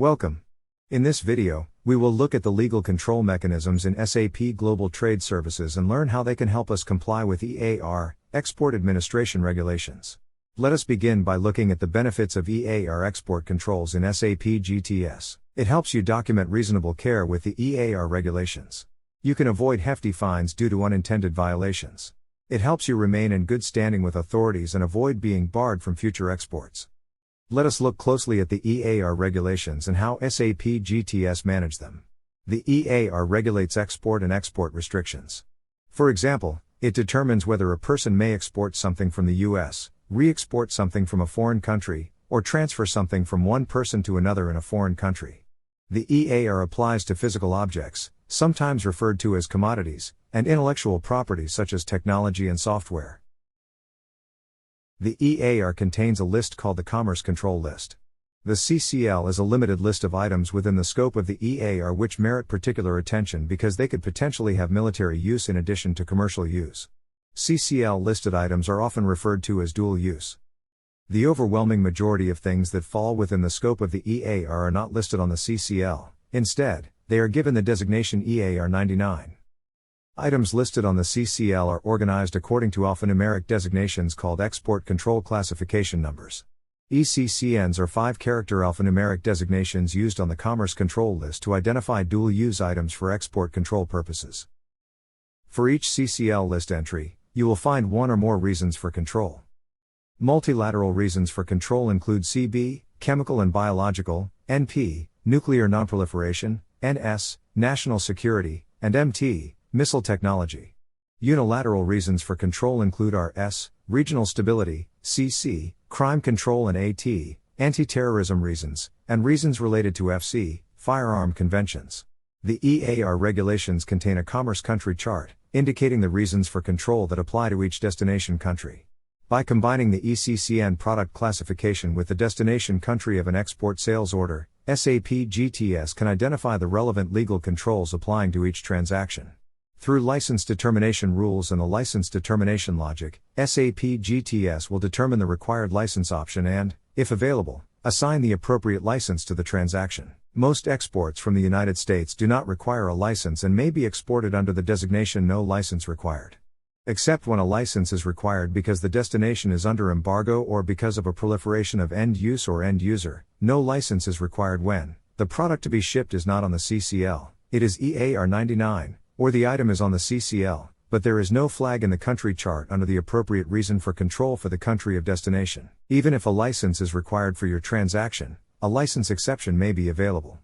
Welcome. In this video, we will look at the legal control mechanisms in SAP Global Trade Services and learn how they can help us comply with EAR, Export Administration Regulations. Let us begin by looking at the benefits of EAR export controls in SAP GTS. It helps you document reasonable care with the EAR regulations. You can avoid hefty fines due to unintended violations. It helps you remain in good standing with authorities and avoid being barred from future exports. Let us look closely at the EAR regulations and how SAP GTS manage them. The EAR regulates export and export restrictions. For example, it determines whether a person may export something from the US, re-export something from a foreign country, or transfer something from one person to another in a foreign country. The EAR applies to physical objects, sometimes referred to as commodities, and intellectual property such as technology and software. The EAR contains a list called the Commerce Control List. The CCL is a limited list of items within the scope of the EAR which merit particular attention because they could potentially have military use in addition to commercial use. CCL listed items are often referred to as dual use. The overwhelming majority of things that fall within the scope of the EAR are not listed on the CCL, instead, they are given the designation EAR 99. Items listed on the CCL are organized according to alphanumeric designations called Export Control Classification Numbers. ECCNs are 5-character alphanumeric designations used on the Commerce Control List to identify dual-use items for export control purposes. For each CCL list entry, you will find one or more reasons for control. Multilateral reasons for control include CB, chemical and biological, NP, nuclear nonproliferation, NS, national security, and MT, missile technology. Unilateral reasons for control include RS, regional stability, CC, crime control and AT, anti-terrorism reasons, and reasons related to FC, firearm conventions. The EAR regulations contain a commerce country chart, indicating the reasons for control that apply to each destination country. By combining the ECCN product classification with the destination country of an export sales order, SAP GTS can identify the relevant legal controls applying to each transaction. Through license determination rules and the license determination logic, SAP GTS will determine the required license option and, if available, assign the appropriate license to the transaction. Most exports from the United States do not require a license and may be exported under the designation No License Required. Except when a license is required because the destination is under embargo or because of a proliferation of end use or end user, no license is required when the product to be shipped is not on the CCL, it is EAR 99, or the item is on the CCL, but there is no flag in the country chart under the appropriate reason for control for the country of destination. Even if a license is required for your transaction, a license exception may be available.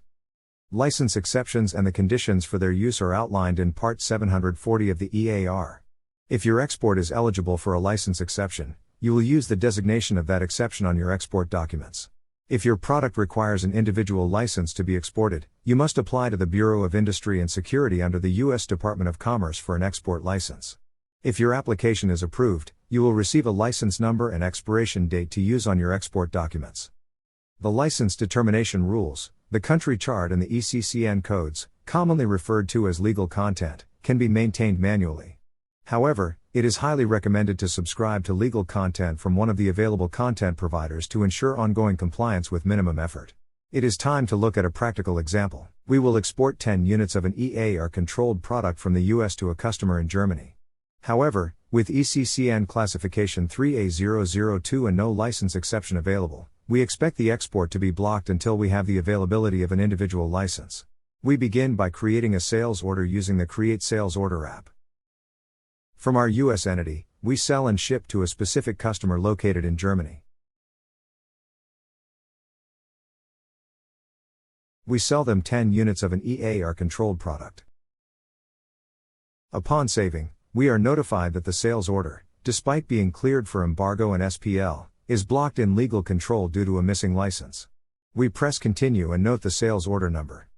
License exceptions and the conditions for their use are outlined in Part 740 of the EAR. If your export is eligible for a license exception, you will use the designation of that exception on your export documents. If your product requires an individual license to be exported, you must apply to the Bureau of Industry and Security under the U.S. Department of Commerce for an export license. If your application is approved, you will receive a license number and expiration date to use on your export documents. The license determination rules, the country chart and the ECCN codes, commonly referred to as legal content, can be maintained manually. However, it is highly recommended to subscribe to legal content from one of the available content providers to ensure ongoing compliance with minimum effort. It is time to look at a practical example. We will export 10 units of an EAR-controlled product from the US to a customer in Germany. However, with ECCN classification 3A002 and no license exception available, we expect the export to be blocked until we have the availability of an individual license. We begin by creating a sales order using the Create Sales Order app. From our US entity, we sell and ship to a specific customer located in Germany. We sell them 10 units of an EAR-controlled product. Upon saving, we are notified that the sales order, despite being cleared for embargo and SPL, is blocked in legal control due to a missing license. We press Continue and note the sales order number.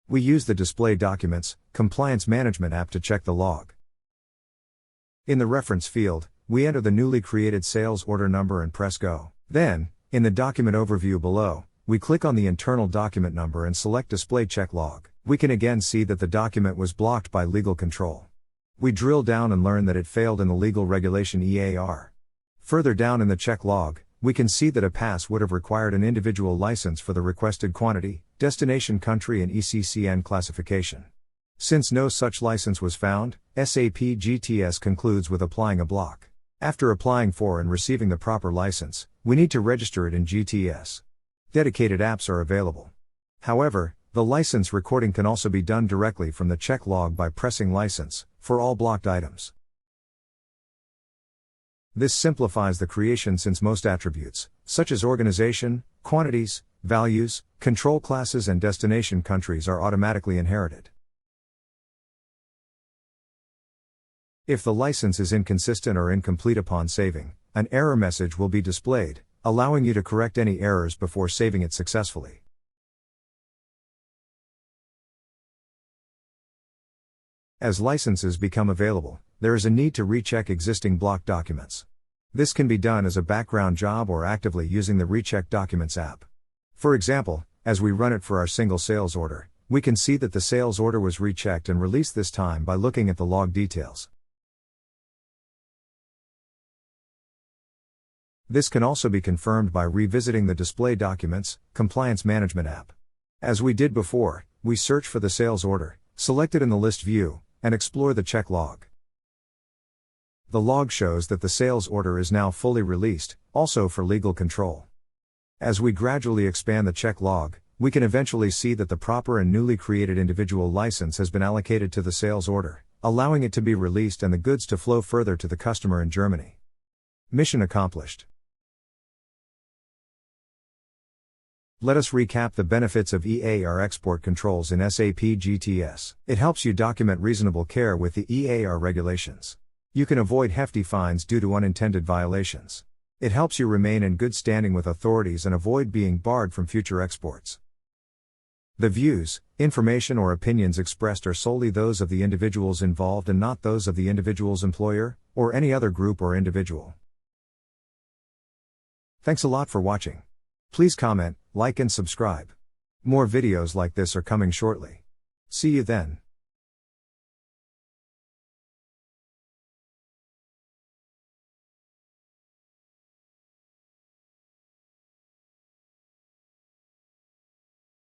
We use the Display Documents, Compliance Management app to check the log. In the reference field, we enter the newly created sales order number and press Go. Then, in the document overview below, we click on the internal document number and select Display Check Log. We can again see that the document was blocked by legal control. We drill down and learn that it failed in the legal regulation EAR. Further down in the check log, we can see that a pass would have required an individual license for the requested quantity, destination country and ECCN classification. Since no such license was found, SAP GTS concludes with applying a block. After applying for and receiving the proper license, we need to register it in GTS. Dedicated apps are available. However, the license recording can also be done directly from the check log by pressing license for all blocked items. This simplifies the creation since most attributes, such as organization, quantities, values, control classes and destination countries are automatically inherited. If the license is inconsistent or incomplete upon saving, an error message will be displayed, allowing you to correct any errors before saving it successfully. As licenses become available, there is a need to recheck existing blocked documents. This can be done as a background job or actively using the Recheck Documents app. For example, as we run it for our single sales order, we can see that the sales order was rechecked and released this time by looking at the log details. This can also be confirmed by revisiting the Display Documents, Compliance Management app. As we did before, we search for the sales order, select it in the list view, and explore the check log. The log shows that the sales order is now fully released, also for legal control. As we gradually expand the check log, we can eventually see that the proper and newly created individual license has been allocated to the sales order, allowing it to be released and the goods to flow further to the customer in Germany. Mission accomplished. Let us recap the benefits of EAR export controls in SAP GTS. It helps you document reasonable care with the EAR regulations. You can avoid hefty fines due to unintended violations. It helps you remain in good standing with authorities and avoid being barred from future exports. The views, information or opinions expressed are solely those of the individuals involved and not those of the individual's employer, or any other group or individual. Thanks a lot for watching. Please comment, like and subscribe. More videos like this are coming shortly. See you then.